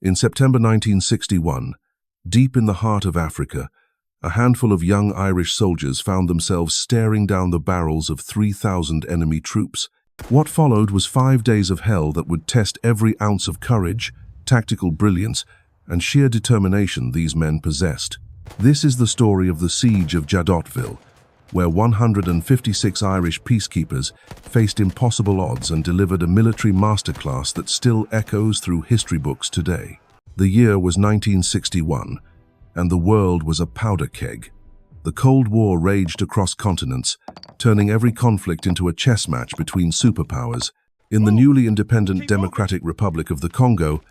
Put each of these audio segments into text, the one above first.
In September 1961, deep in the heart of Africa, a handful of young Irish soldiers found themselves staring down the barrels of 3,000 enemy troops. What followed was 5 days of hell that would test every ounce of courage, tactical brilliance, and sheer determination these men possessed. This is the story of the Siege of Jadotville, where 156 Irish peacekeepers faced impossible odds and delivered a military masterclass that still echoes through history books today. The year was 1961, and the world was a powder keg. The Cold War raged across continents, turning every conflict into a chess match between superpowers. In the newly independent Democratic Republic of the Congo,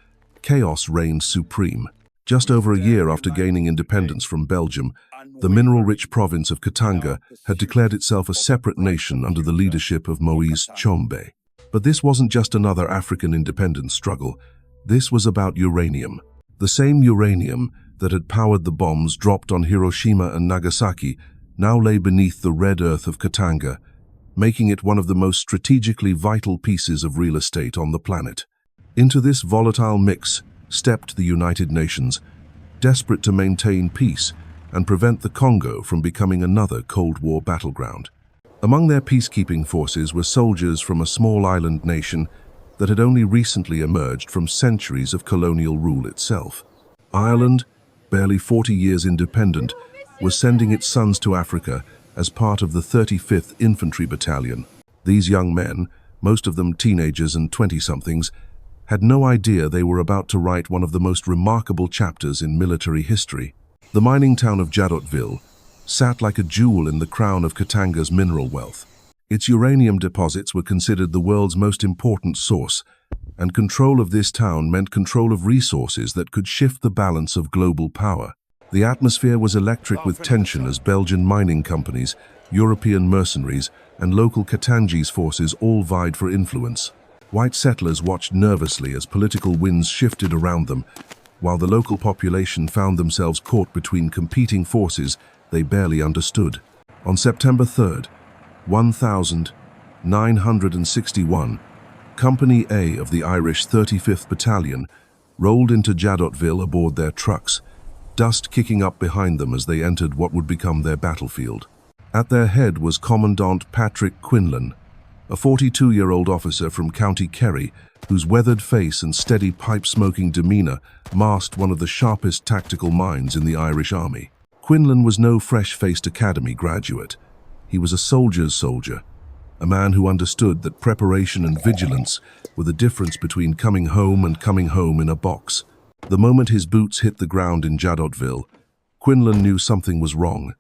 chaos reigned supreme. Just over a year after gaining independence from Belgium, the mineral-rich province of Katanga had declared itself a separate nation under the leadership of Moise Tshombe. But this wasn't just another African independence struggle. This was about uranium. The same uranium that had powered the bombs dropped on Hiroshima and Nagasaki now lay beneath the red earth of Katanga, making it one of the most strategically vital pieces of real estate on the planet. Into this volatile mix stepped the United Nations, desperate to maintain peace and prevent the Congo from becoming another Cold War battleground. Among their peacekeeping forces were soldiers from a small island nation that had only recently emerged from centuries of colonial rule itself. Ireland, barely 40 years independent, was sending its sons to Africa as part of the 35th Infantry Battalion. These young men, most of them teenagers and 20-somethings, had no idea they were about to write one of the most remarkable chapters in military history. The mining town of Jadotville sat like a jewel in the crown of Katanga's mineral wealth. Its uranium deposits were considered the world's most important source, and control of this town meant control of resources that could shift the balance of global power. The atmosphere was electric with tension as Belgian mining companies, European mercenaries, and local Katangese forces all vied for influence. White settlers watched nervously as political winds shifted around them, while the local population found themselves caught between competing forces they barely understood. On September 3rd, 1961, Company A of the Irish 35th Battalion rolled into Jadotville aboard their trucks, dust kicking up behind them as they entered what would become their battlefield. At their head was Commandant Patrick Quinlan, a 42-year-old officer from County Kerry, whose weathered face and steady pipe-smoking demeanor masked one of the sharpest tactical minds in the Irish Army. Quinlan was no fresh-faced academy graduate. He was a soldier's soldier, a man who understood that preparation and vigilance were the difference between coming home and coming home in a box. The moment his boots hit the ground in Jadotville, Quinlan knew something was wrong.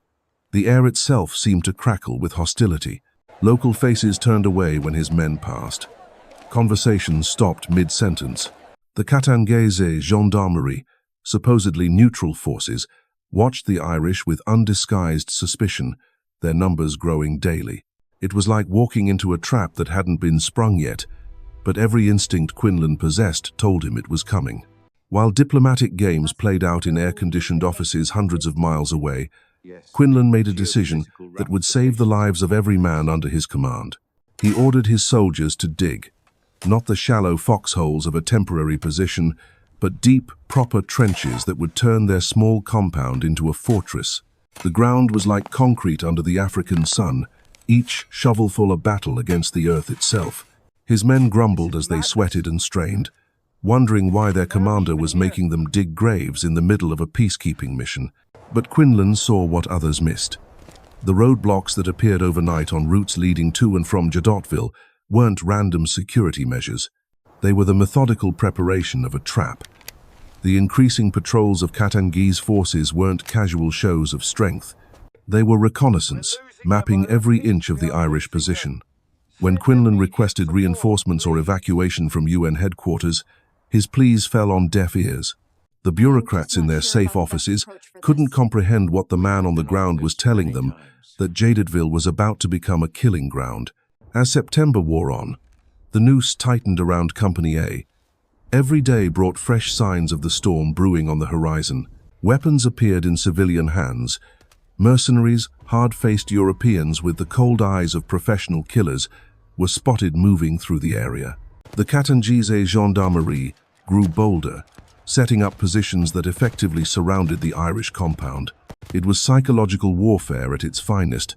The air itself seemed to crackle with hostility. Local faces turned away when his men passed. Conversations stopped mid-sentence. The Katangese gendarmerie, supposedly neutral forces, watched the Irish with undisguised suspicion, their numbers growing daily. It was like walking into a trap that hadn't been sprung yet, but every instinct Quinlan possessed told him it was coming. While diplomatic games played out in air-conditioned offices hundreds of miles away, Quinlan made a decision that would save the lives of every man under his command. He ordered his soldiers to dig, not the shallow foxholes of a temporary position, but deep, proper trenches that would turn their small compound into a fortress. The ground was like concrete under the African sun, each shovelful a battle against the earth itself. His men grumbled as they sweated and strained, wondering why their commander was making them dig graves in the middle of a peacekeeping mission. But Quinlan saw what others missed. The roadblocks that appeared overnight on routes leading to and from Jadotville weren't random security measures. They were the methodical preparation of a trap. The increasing patrols of Katangese forces weren't casual shows of strength. They were reconnaissance, mapping every inch of the Irish position. When Quinlan requested reinforcements or evacuation from UN headquarters, his pleas fell on deaf ears. The bureaucrats in their safe offices couldn't comprehend what the man on the ground was telling them, that Jadotville was about to become a killing ground. As September wore on, the noose tightened around Company A. Every day brought fresh signs of the storm brewing on the horizon. Weapons appeared in civilian hands. Mercenaries, hard-faced Europeans with the cold eyes of professional killers, were spotted moving through the area. The Katangese gendarmerie grew bolder, setting up positions that effectively surrounded the Irish compound. It was psychological warfare at its finest,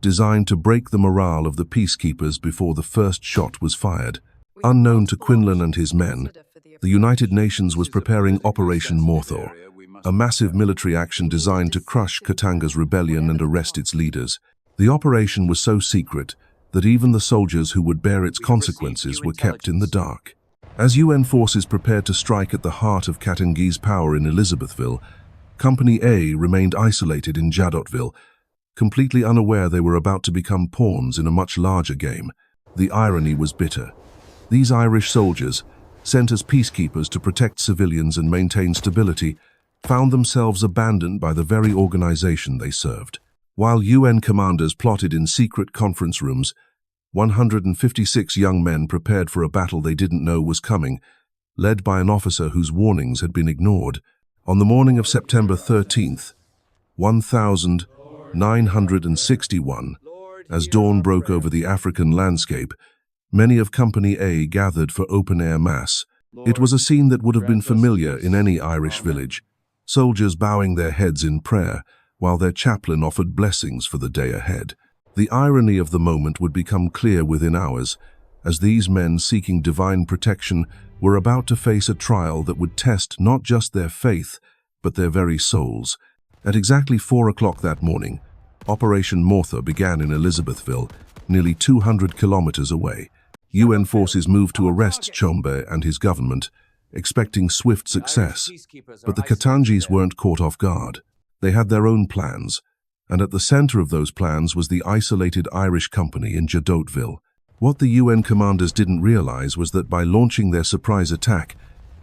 designed to break the morale of the peacekeepers before the first shot was fired. Unknown to Quinlan and his men, the United Nations was preparing Operation Morthor, a massive military action designed to crush Katanga's rebellion and arrest its leaders. The operation was so secret that even the soldiers who would bear its consequences were kept in the dark. As UN forces prepared to strike at the heart of Katanga's power in Elizabethville, Company A remained isolated in Jadotville, completely unaware they were about to become pawns in a much larger game. The irony was bitter. These Irish soldiers, sent as peacekeepers to protect civilians and maintain stability, found themselves abandoned by the very organization they served. While UN commanders plotted in secret conference rooms, 156 young men prepared for a battle they didn't know was coming, led by an officer whose warnings had been ignored. On the morning of September 13th, 1961, as dawn broke over the African landscape, many of Company A gathered for open-air mass. It was a scene that would have been familiar in any Irish village, soldiers bowing their heads in prayer, while their chaplain offered blessings for the day ahead. The irony of the moment would become clear within hours, as these men seeking divine protection were about to face a trial that would test not just their faith, but their very souls. At exactly 4 o'clock that morning, Operation Morthor began in Elizabethville, nearly 200 kilometers away. UN forces moved to arrest Chombe and his government, expecting swift success. But the Katangis weren't caught off guard. They had their own plans, and at the center of those plans was the isolated Irish company in Jadotville. What the UN commanders didn't realize was that by launching their surprise attack,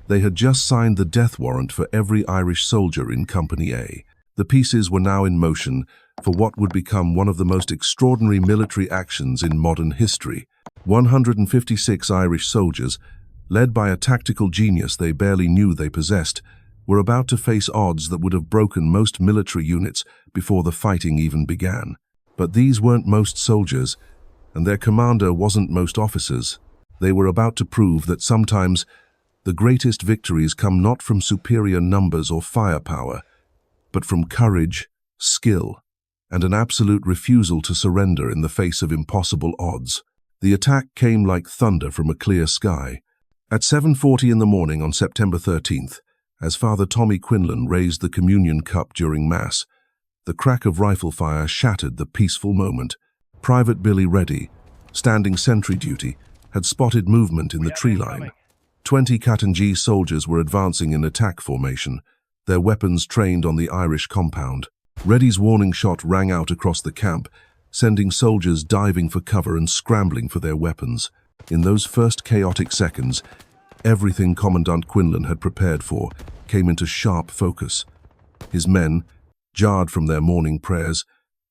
they had just signed the death warrant for every Irish soldier in Company A. The pieces were now in motion for what would become one of the most extraordinary military actions in modern history. 156 Irish soldiers, led by a tactical genius they barely knew they possessed, were about to face odds that would have broken most military units before the fighting even began. But these weren't most soldiers, and their commander wasn't most officers. They were about to prove that sometimes the greatest victories come not from superior numbers or firepower, but from courage, skill, and an absolute refusal to surrender in the face of impossible odds. The attack came like thunder from a clear sky. At 7:40 in the morning on September 13th, as Father Tommy Quinlan raised the communion cup during Mass, the crack of rifle fire shattered the peaceful moment. Private Billy Reddy, standing sentry duty, had spotted movement in the tree line. 20 Katanga soldiers were advancing in attack formation, their weapons trained on the Irish compound. Reddy's warning shot rang out across the camp, sending soldiers diving for cover and scrambling for their weapons. In those first chaotic seconds, everything Commandant Quinlan had prepared for came into sharp focus. His men, jarred from their morning prayers,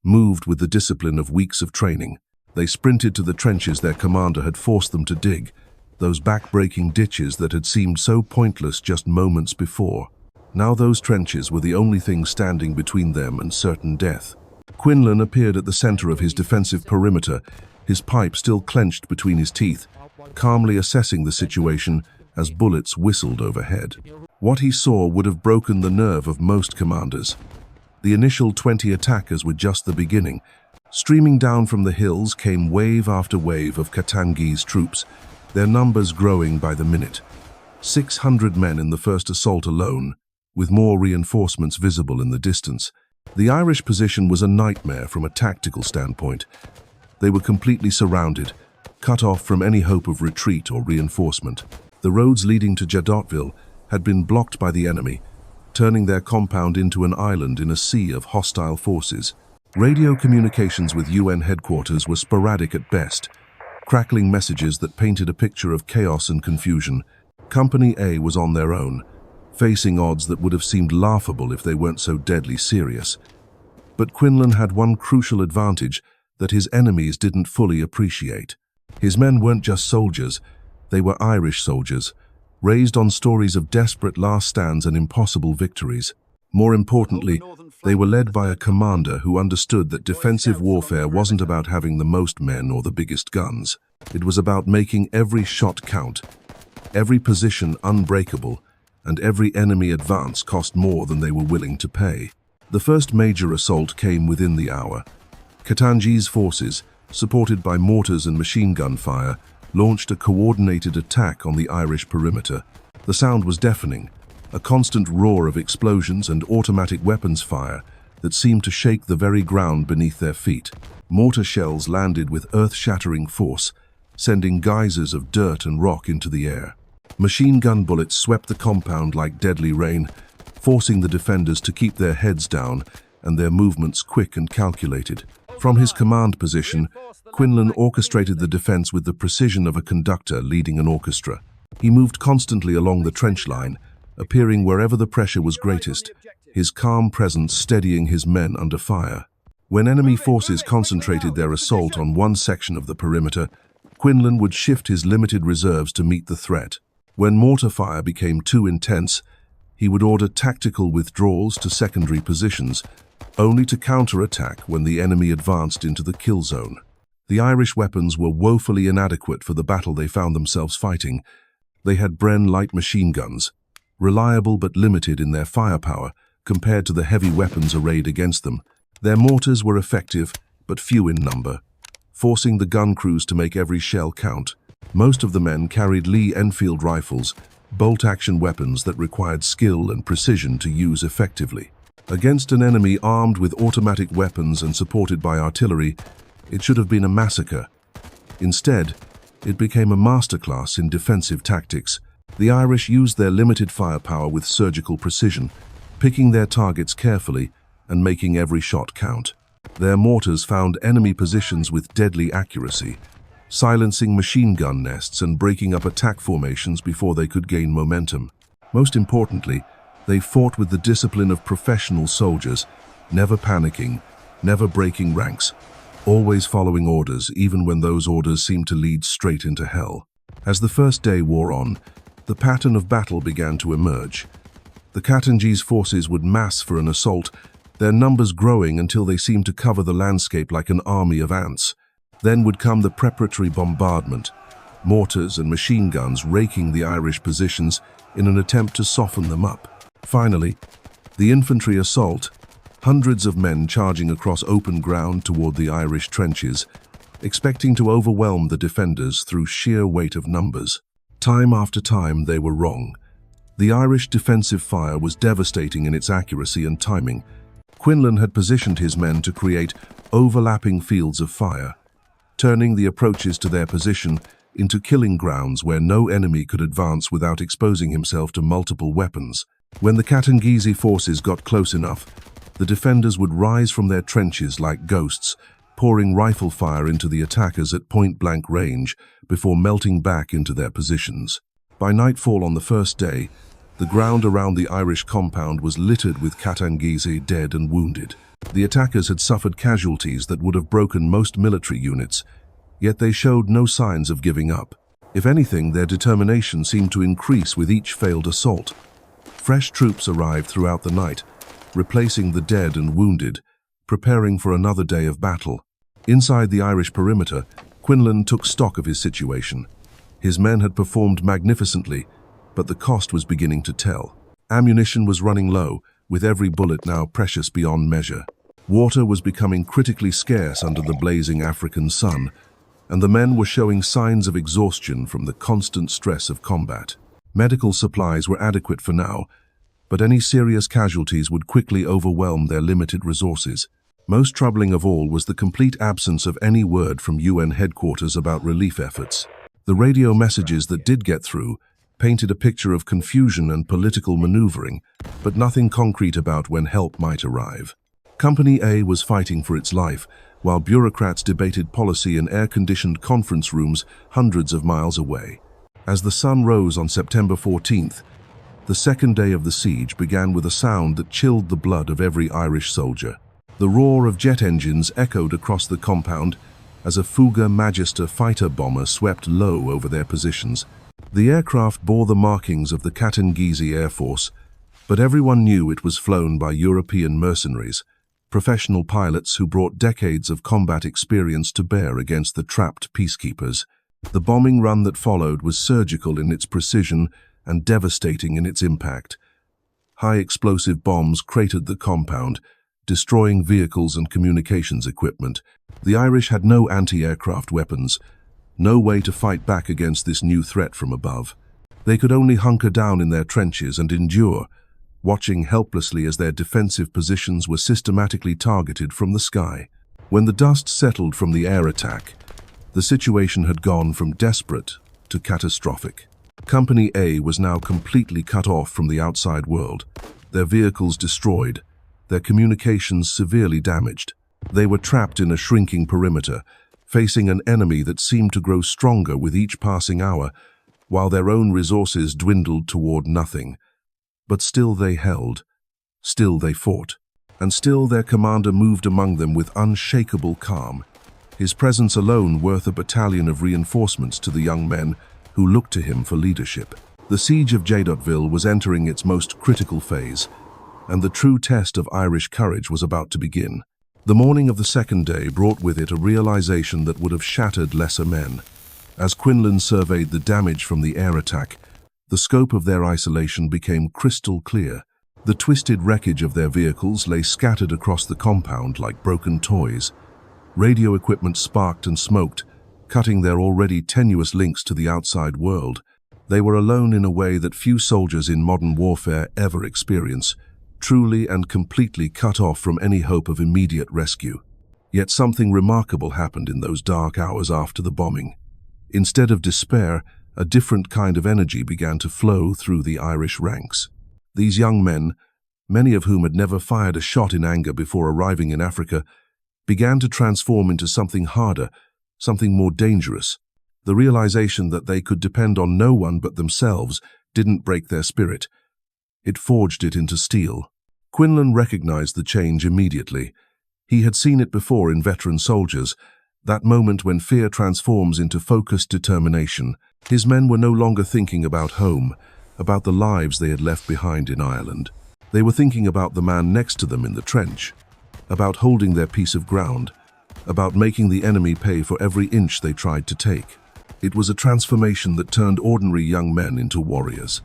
moved with the discipline of weeks of training. They sprinted to the trenches their commander had forced them to dig, those back-breaking ditches that had seemed so pointless just moments before. Now those trenches were the only thing standing between them and certain death. Quinlan appeared at the center of his defensive perimeter, his pipe still clenched between his teeth, calmly assessing the situation as bullets whistled overhead. What he saw would have broken the nerve of most commanders. The initial 20 attackers were just the beginning. Streaming down from the hills came wave after wave of Katanga's troops, their numbers growing by the minute. 600 men in the first assault alone, with more reinforcements visible in the distance. The Irish position was a nightmare from a tactical standpoint. They were completely surrounded, cut off from any hope of retreat or reinforcement. The roads leading to Jadotville had been blocked by the enemy, turning their compound into an island in a sea of hostile forces. Radio communications with UN headquarters were sporadic at best, crackling messages that painted a picture of chaos and confusion. Company A was on their own, facing odds that would have seemed laughable if they weren't so deadly serious. But Quinlan had one crucial advantage that his enemies didn't fully appreciate. His men weren't just soldiers, they were Irish soldiers, raised on stories of desperate last stands and impossible victories. More importantly, they were led by a commander who understood that defensive warfare wasn't about having the most men or the biggest guns. It was about making every shot count, every position unbreakable, and every enemy advance cost more than they were willing to pay. The first major assault came within the hour. Katanga's forces, supported by mortars and machine gun fire, launched a coordinated attack on the Irish perimeter. The sound was deafening, a constant roar of explosions and automatic weapons fire that seemed to shake the very ground beneath their feet. Mortar shells landed with earth-shattering force, sending geysers of dirt and rock into the air. Machine gun bullets swept the compound like deadly rain, forcing the defenders to keep their heads down and their movements quick and calculated. From his command position, Quinlan orchestrated the defense with the precision of a conductor leading an orchestra. He moved constantly along the trench line, appearing wherever the pressure was greatest, his calm presence steadying his men under fire. When enemy forces concentrated their assault on one section of the perimeter, Quinlan would shift his limited reserves to meet the threat. When mortar fire became too intense, he would order tactical withdrawals to secondary positions, only to counterattack when the enemy advanced into the kill zone. The Irish weapons were woefully inadequate for the battle they found themselves fighting. They had Bren light machine guns, reliable but limited in their firepower compared to the heavy weapons arrayed against them. Their mortars were effective, but few in number, forcing the gun crews to make every shell count. Most of the men carried Lee Enfield rifles, bolt-action weapons that required skill and precision to use effectively. Against an enemy armed with automatic weapons and supported by artillery, it should have been a massacre. Instead, it became a masterclass in defensive tactics. The Irish used their limited firepower with surgical precision, picking their targets carefully and making every shot count. Their mortars found enemy positions with deadly accuracy, silencing machine gun nests and breaking up attack formations before they could gain momentum. Most importantly, they fought with the discipline of professional soldiers, never panicking, never breaking ranks, always following orders even when those orders seemed to lead straight into hell. As the first day wore on, the pattern of battle began to emerge. The Katanga's forces would mass for an assault, their numbers growing until they seemed to cover the landscape like an army of ants. Then would come the preparatory bombardment, mortars and machine guns raking the Irish positions in an attempt to soften them up. Finally, the infantry assault, hundreds of men charging across open ground toward the Irish trenches, expecting to overwhelm the defenders through sheer weight of numbers. Time after time, they were wrong. The Irish defensive fire was devastating in its accuracy and timing. Quinlan had positioned his men to create overlapping fields of fire, turning the approaches to their position into killing grounds where no enemy could advance without exposing himself to multiple weapons. When the Katanga's forces got close enough, the defenders would rise from their trenches like ghosts, pouring rifle fire into the attackers at point-blank range before melting back into their positions. By nightfall on the first day, the ground around the Irish compound was littered with Katanga's dead and wounded. The attackers had suffered casualties that would have broken most military units, yet they showed no signs of giving up. If anything, their determination seemed to increase with each failed assault. Fresh troops arrived throughout the night, replacing the dead and wounded, preparing for another day of battle. Inside the Irish perimeter, Quinlan took stock of his situation. His men had performed magnificently, but the cost was beginning to tell. Ammunition was running low, with every bullet now precious beyond measure. Water was becoming critically scarce under the blazing African sun, and the men were showing signs of exhaustion from the constant stress of combat. Medical supplies were adequate for now, but any serious casualties would quickly overwhelm their limited resources. Most troubling of all was the complete absence of any word from UN headquarters about relief efforts. The radio messages that did get through painted a picture of confusion and political maneuvering, but nothing concrete about when help might arrive. Company A was fighting for its life, while bureaucrats debated policy in air-conditioned conference rooms hundreds of miles away. As the sun rose on September 14th, the second day of the siege began with a sound that chilled the blood of every Irish soldier. The roar of jet engines echoed across the compound as a Fouga Magister fighter bomber swept low over their positions. The aircraft bore the markings of the Katanga's Air Force, but everyone knew it was flown by European mercenaries, professional pilots who brought decades of combat experience to bear against the trapped peacekeepers. The bombing run that followed was surgical in its precision and devastating in its impact. High-explosive bombs cratered the compound, destroying vehicles and communications equipment. The Irish had no anti-aircraft weapons, no way to fight back against this new threat from above. They could only hunker down in their trenches and endure, watching helplessly as their defensive positions were systematically targeted from the sky. When the dust settled from the air attack, the situation had gone from desperate to catastrophic. Company A was now completely cut off from the outside world, their vehicles destroyed, their communications severely damaged. They were trapped in a shrinking perimeter, facing an enemy that seemed to grow stronger with each passing hour, while their own resources dwindled toward nothing. But still they held, still they fought, and still their commander moved among them with unshakable calm, his presence alone worth a battalion of reinforcements to the young men who looked to him for leadership. The Siege of Jadotville was entering its most critical phase, and the true test of Irish courage was about to begin. The morning of the second day brought with it a realization that would have shattered lesser men. As Quinlan surveyed the damage from the air attack, the scope of their isolation became crystal clear. The twisted wreckage of their vehicles lay scattered across the compound like broken toys. Radio equipment sparked and smoked, cutting their already tenuous links to the outside world. They were alone in a way that few soldiers in modern warfare ever experience, truly and completely cut off from any hope of immediate rescue. Yet something remarkable happened in those dark hours after the bombing. Instead of despair, a different kind of energy began to flow through the Irish ranks. These young men, many of whom had never fired a shot in anger before arriving in Africa, began to transform into something harder, something more dangerous. The realization that they could depend on no one but themselves didn't break their spirit. It forged it into steel. Quinlan recognized the change immediately. He had seen it before in veteran soldiers, that moment when fear transforms into focused determination. His men were no longer thinking about home, about the lives they had left behind in Ireland. They were thinking about the man next to them in the trench, about holding their piece of ground, about making the enemy pay for every inch they tried to take. It was a transformation that turned ordinary young men into warriors.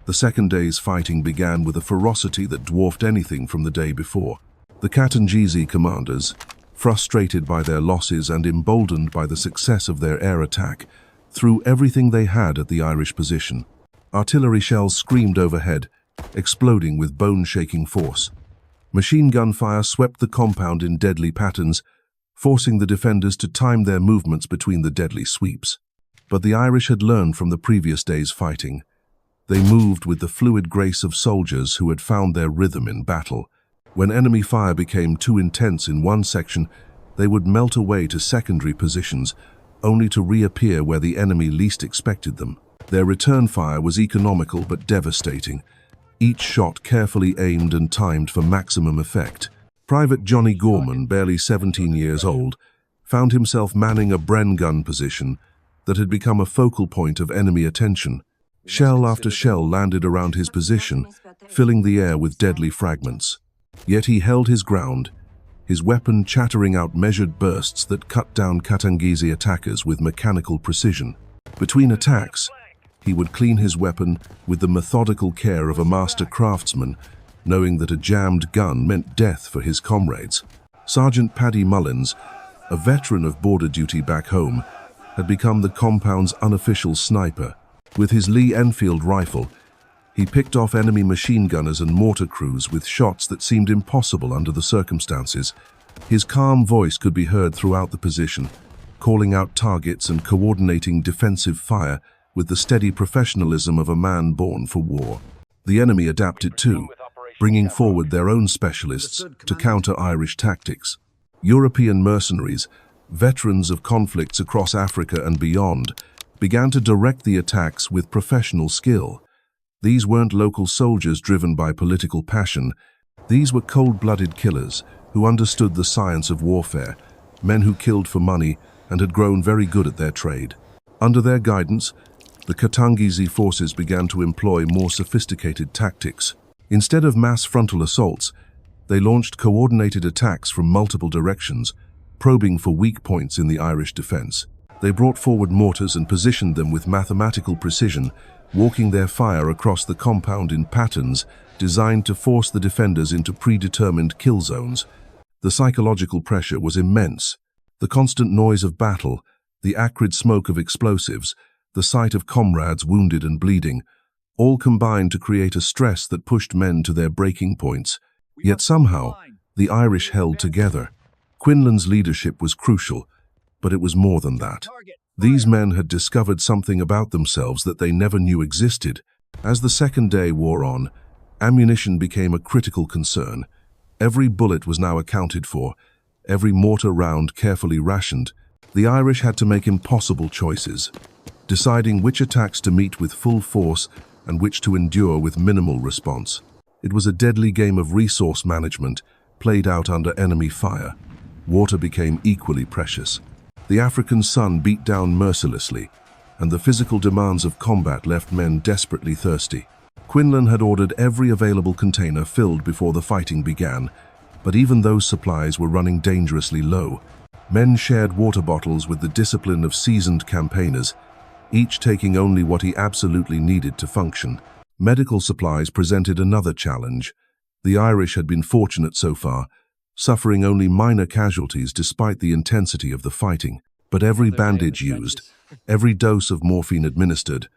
The second day's fighting began with a ferocity that dwarfed anything from the day before. The Katanga commanders, frustrated by their losses and emboldened by the success of their air attack, threw everything they had at the Irish position. Artillery shells screamed overhead, exploding with bone-shaking force. Machine gun fire swept the compound in deadly patterns, forcing the defenders to time their movements between the deadly sweeps. But the Irish had learned from the previous day's fighting. They moved with the fluid grace of soldiers who had found their rhythm in battle. When enemy fire became too intense in one section, they would melt away to secondary positions, only to reappear where the enemy least expected them. Their return fire was economical but devastating, each shot carefully aimed and timed for maximum effect. Private Johnny Gorman, barely 17 years old, found himself manning a Bren gun position that had become a focal point of enemy attention. Shell after shell landed around his position, filling the air with deadly fragments. Yet he held his ground, his weapon chattering out measured bursts that cut down Katanga attackers with mechanical precision. Between attacks, he would clean his weapon with the methodical care of a master craftsman, knowing that a jammed gun meant death for his comrades. Sergeant Paddy Mullins, a veteran of border duty back home, had become the compound's unofficial sniper. With his Lee Enfield rifle, he picked off enemy machine gunners and mortar crews with shots that seemed impossible under the circumstances. His calm voice could be heard throughout the position, calling out targets and coordinating defensive fire with the steady professionalism of a man born for war. The enemy adapted too, bringing forward their own specialists to counter Irish tactics. European mercenaries, veterans of conflicts across Africa and beyond, began to direct the attacks with professional skill. These weren't local soldiers driven by political passion. These were cold-blooded killers who understood the science of warfare, men who killed for money and had grown very good at their trade. Under their guidance, the Katanga forces began to employ more sophisticated tactics. Instead of mass frontal assaults, they launched coordinated attacks from multiple directions, probing for weak points in the Irish defense. They brought forward mortars and positioned them with mathematical precision, walking their fire across the compound in patterns designed to force the defenders into predetermined kill zones. The psychological pressure was immense. The constant noise of battle, the acrid smoke of explosives, the sight of comrades wounded and bleeding, all combined to create a stress that pushed men to their breaking points. Yet somehow, the Irish held together. Quinlan's leadership was crucial, but it was more than that. These men had discovered something about themselves that they never knew existed. As the second day wore on, ammunition became a critical concern. Every bullet was now accounted for, every mortar round carefully rationed. The Irish had to make impossible choices, deciding which attacks to meet with full force and which to endure with minimal response. It was a deadly game of resource management, played out under enemy fire. Water became equally precious. The African sun beat down mercilessly, and the physical demands of combat left men desperately thirsty. Quinlan had ordered every available container filled before the fighting began, but even those supplies were running dangerously low. Men shared water bottles with the discipline of seasoned campaigners, each taking only what he absolutely needed to function. Medical supplies presented another challenge. The Irish had been fortunate so far, suffering only minor casualties despite the intensity of the fighting. But every bandage used, every dose of morphine administered,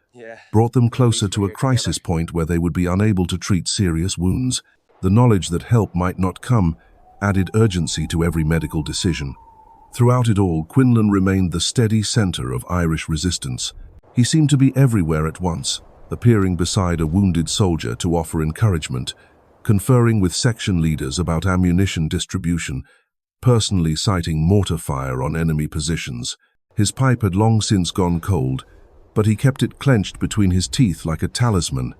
brought them closer to a crisis point where they would be unable to treat serious wounds. The knowledge that help might not come added urgency to every medical decision. Throughout it all, Quinlan remained the steady center of Irish resistance. He seemed to be everywhere at once, appearing beside a wounded soldier to offer encouragement, conferring with section leaders about ammunition distribution, personally sighting mortar fire on enemy positions. His pipe had long since gone cold, but he kept it clenched between his teeth like a talisman,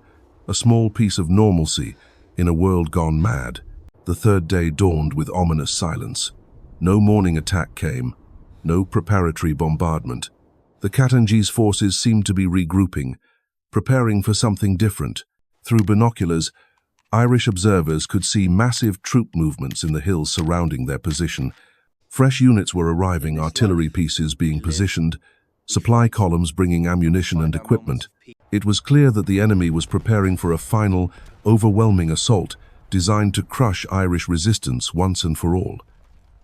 a small piece of normalcy in a world gone mad. The third day dawned with ominous silence. No morning attack came, no preparatory bombardment. The Katanga's forces seemed to be regrouping, preparing for something different. Through binoculars, Irish observers could see massive troop movements in the hills surrounding their position. Fresh units were arriving, artillery pieces being positioned, supply columns bringing ammunition and equipment. It was clear that the enemy was preparing for a final, overwhelming assault designed to crush Irish resistance once and for all.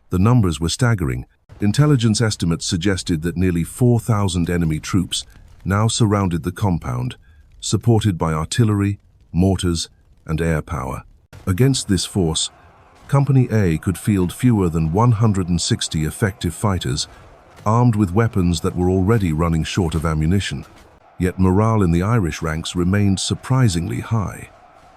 The numbers were staggering. Intelligence estimates suggested that nearly 4,000 enemy troops now surrounded the compound, supported by artillery, mortars, and air power. Against this force, Company A could field fewer than 160 effective fighters, armed with weapons that were already running short of ammunition. Yet morale in the Irish ranks remained surprisingly high.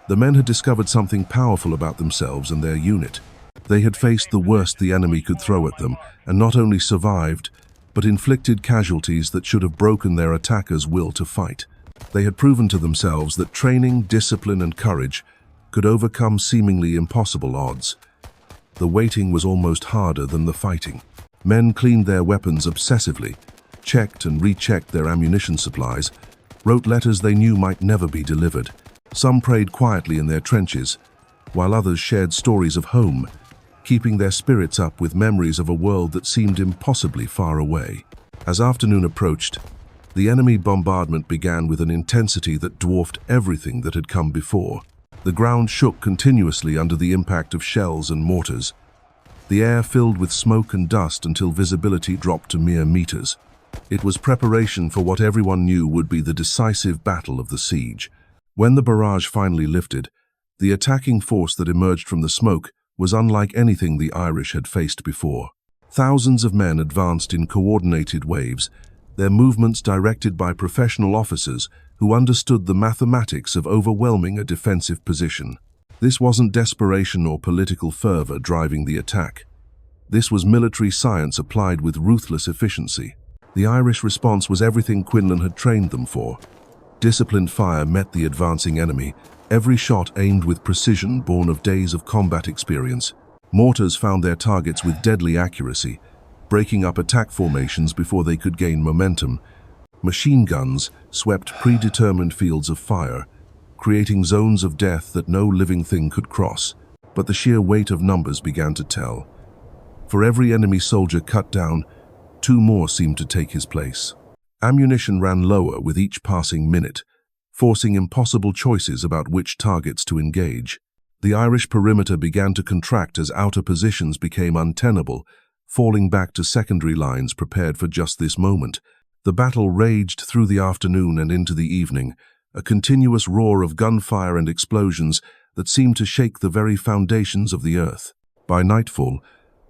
The men had discovered something powerful about themselves and their unit. They had faced the worst the enemy could throw at them, and not only survived, but inflicted casualties that should have broken their attackers' will to fight. They had proven to themselves that training, discipline, and courage could overcome seemingly impossible odds. The waiting was almost harder than the fighting. Men cleaned their weapons obsessively, checked and rechecked their ammunition supplies, wrote letters they knew might never be delivered. Some prayed quietly in their trenches, while others shared stories of home, keeping their spirits up with memories of a world that seemed impossibly far away. As afternoon approached, the enemy bombardment began with an intensity that dwarfed everything that had come before. The ground shook continuously under the impact of shells and mortars. The air filled with smoke and dust until visibility dropped to mere meters. It was preparation for what everyone knew would be the decisive battle of the siege. When the barrage finally lifted, the attacking force that emerged from the smoke was unlike anything the Irish had faced before. Thousands of men advanced in coordinated waves, their movements directed by professional officers who understood the mathematics of overwhelming a defensive position. This wasn't desperation or political fervor driving the attack. This was military science applied with ruthless efficiency. The Irish response was everything Quinlan had trained them for. Disciplined fire met the advancing enemy, every shot aimed with precision born of days of combat experience. Mortars found their targets with deadly accuracy, breaking up attack formations before they could gain momentum. Machine guns swept predetermined fields of fire, creating zones of death that no living thing could cross. But the sheer weight of numbers began to tell. For every enemy soldier cut down, Two more seemed to take his place. Ammunition ran lower with each passing minute, forcing impossible choices about which targets to engage. The Irish perimeter began to contract as outer positions became untenable, falling back to secondary lines prepared for just this moment. The battle raged through the afternoon and into the evening, a continuous roar of gunfire and explosions that seemed to shake the very foundations of the earth. By nightfall,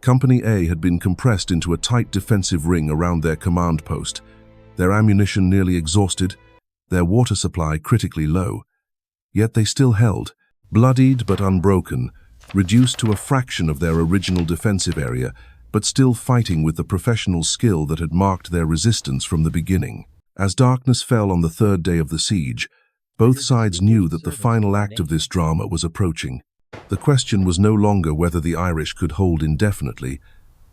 Company A had been compressed into a tight defensive ring around their command post, their ammunition nearly exhausted, their water supply critically low. Yet they still held, bloodied but unbroken, reduced to a fraction of their original defensive area, but still fighting with the professional skill that had marked their resistance from the beginning. As darkness fell on the third day of the siege, both sides knew that the final act of this drama was approaching. The question was no longer whether the Irish could hold indefinitely,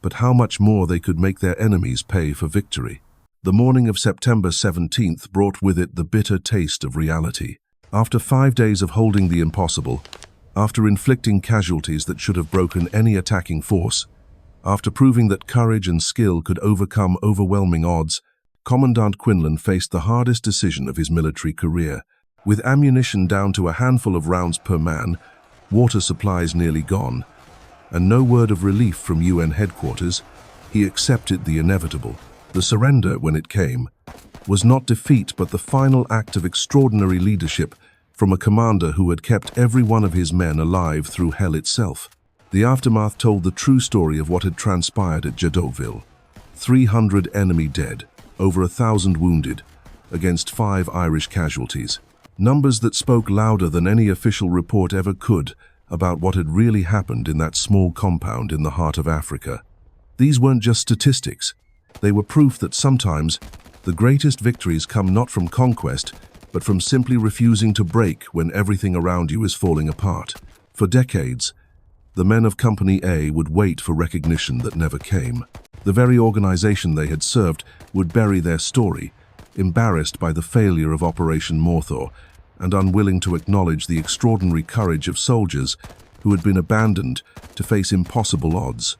but how much more they could make their enemies pay for victory. The morning of September 17th brought with it the bitter taste of reality. After 5 days of holding the impossible, after inflicting casualties that should have broken any attacking force, after proving that courage and skill could overcome overwhelming odds, Commandant Quinlan faced the hardest decision of his military career. With ammunition down to a handful of rounds per man, water supplies nearly gone, and no word of relief from UN headquarters, he accepted the inevitable. The surrender, when it came, was not defeat but the final act of extraordinary leadership from a commander who had kept every one of his men alive through hell itself. The aftermath told the true story of what had transpired at Jadotville. 300 enemy dead, over 1,000 wounded, against 5 Irish casualties. Numbers that spoke louder than any official report ever could about what had really happened in that small compound in the heart of Africa. These weren't just statistics. They were proof that sometimes the greatest victories come not from conquest, but from simply refusing to break when everything around you is falling apart. For decades, the men of Company A would wait for recognition that never came. The very organization they had served would bury their story, embarrassed by the failure of Operation Morthor and unwilling to acknowledge the extraordinary courage of soldiers who had been abandoned to face impossible odds.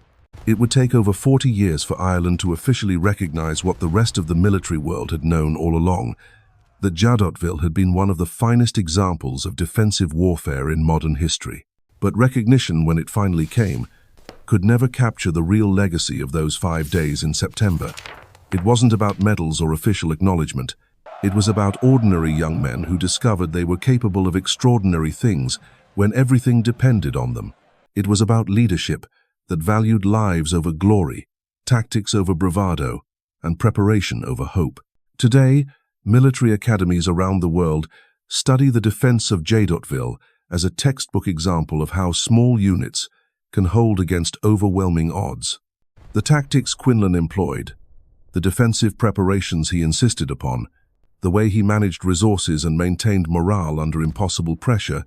It would take over 40 years for Ireland to officially recognize what the rest of the military world had known all along, that Jadotville had been one of the finest examples of defensive warfare in modern history. But recognition, when it finally came, could never capture the real legacy of those 5 days in September. It wasn't about medals or official acknowledgement. It was about ordinary young men who discovered they were capable of extraordinary things when everything depended on them. It was about leadership that valued lives over glory, tactics over bravado, and preparation over hope. Today, military academies around the world study the defense of Jadotville as a textbook example of how small units can hold against overwhelming odds. The tactics Quinlan employed, the defensive preparations he insisted upon, the way he managed resources and maintained morale under impossible pressure,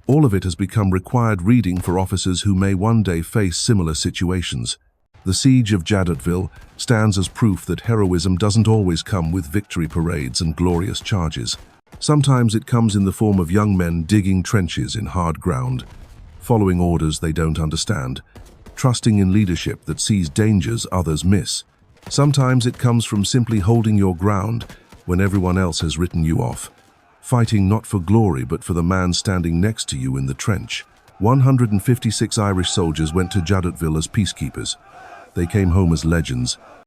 all of it has become required reading for officers who may one day face similar situations. The Siege of Jadotville stands as proof that heroism doesn't always come with victory parades and glorious charges. Sometimes it comes in the form of young men digging trenches in hard ground, following orders they don't understand, trusting in leadership that sees dangers others miss. Sometimes it comes from simply holding your ground when everyone else has written you off, fighting not for glory but for the man standing next to you in the trench. 156 Irish soldiers went to Jadotville as peacekeepers. They came home as legends,